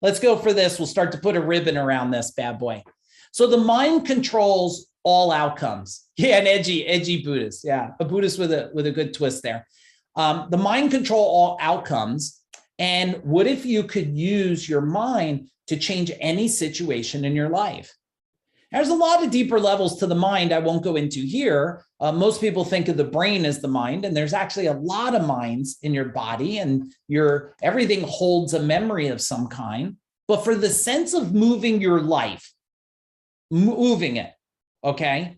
Let's go for this. We'll start to put a ribbon around this bad boy. So the mind controls all outcomes. Yeah, an edgy Buddhist. Yeah, a Buddhist with a good twist there. The mind control all outcomes. And what if you could use your mind to change any situation in your life? There's a lot of deeper levels to the mind I won't go into here. Most people think of the brain as the mind, and there's actually a lot of minds in your body, and everything holds a memory of some kind. But for the sense of moving your life, moving it, okay?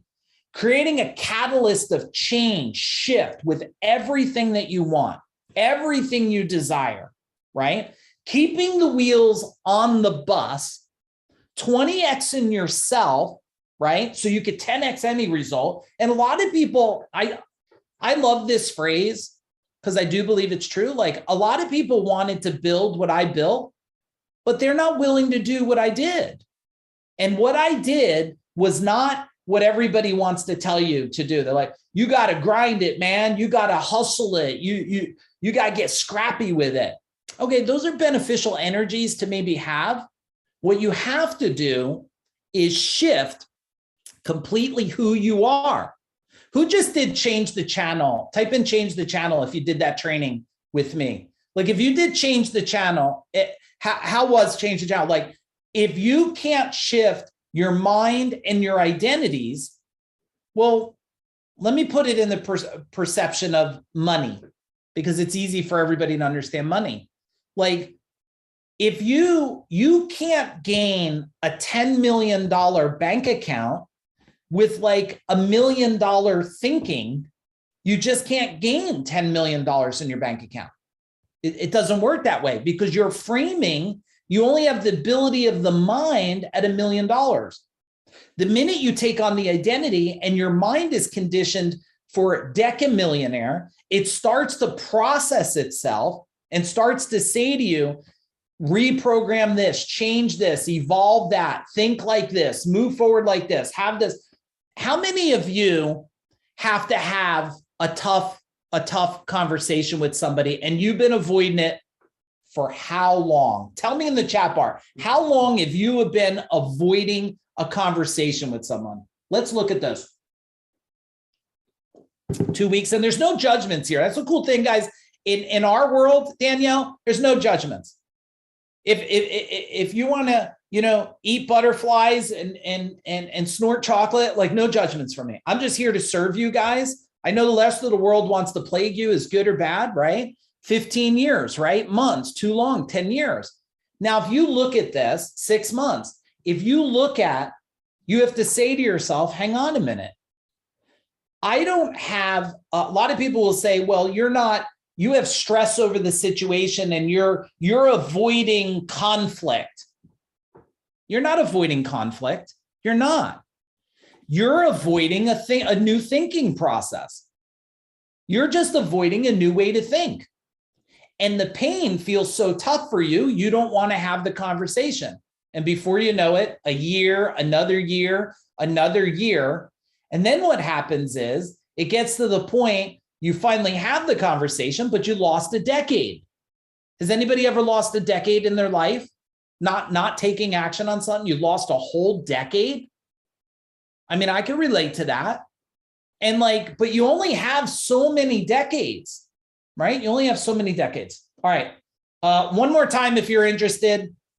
Creating a catalyst of change, shift with everything that you want, everything you desire, right? Keeping the wheels on the bus, 20x in yourself, right? So you could 10x any result. And a lot of people, I love this phrase because I do believe it's true. Like a lot of people wanted to build what I built, but they're not willing to do what I did. And what I did was not what everybody wants to tell you to do. They're like, you got to grind it, man. You got to hustle it. You got to get scrappy with it. Okay, those are beneficial energies to maybe have. What you have to do is shift completely who you are. Who just did change the channel? Type in change the channel if you did that training with me. Like if you did change the channel, how was change the channel? Like if you can't shift your mind and your identities, well, let me put it in the perception of money, because it's easy for everybody to understand money. Like if you can't gain a $10 million bank account with like $1 million thinking, you just can't gain $10 million in your bank account. It doesn't work that way because you're framing, you only have the ability of the mind at $1 million. The minute you take on the identity and your mind is conditioned for decamillionaire, it starts to process itself and starts to say to you, reprogram this, change this, evolve that, think like this, move forward like this, have this. How many of you have to have a tough conversation with somebody and you've been avoiding it for how long? Tell me in the chat bar, how long have you been avoiding a conversation with someone? Let's look at this. 2 weeks, and there's no judgments here. That's a cool thing, guys. In our world, Danielle, there's no judgments. If you want to, eat butterflies and snort chocolate, like no judgments from me. I'm just here to serve you guys. I know the rest of the world wants to plague you, is good or bad, right? 15 years, right? Months, too long, 10 years. Now, if you look at this, 6 months, if you look at, you have to say to yourself, hang on a minute. I don't have, a lot of people will say, well, you have stress over the situation and you're avoiding conflict. You're not avoiding conflict. You're not. You're avoiding a new thinking process. You're just avoiding a new way to think. And the pain feels so tough for you, you don't want to have the conversation. And before you know it, a year, another year, another year. And then what happens is it gets to the point you finally have the conversation, but you lost a decade. Has anybody ever lost a decade in their life? Not taking action on something? You lost a whole decade? I mean, I can relate to that. And but you only have so many decades, right? You only have so many decades. All right. One more time, if you're interested,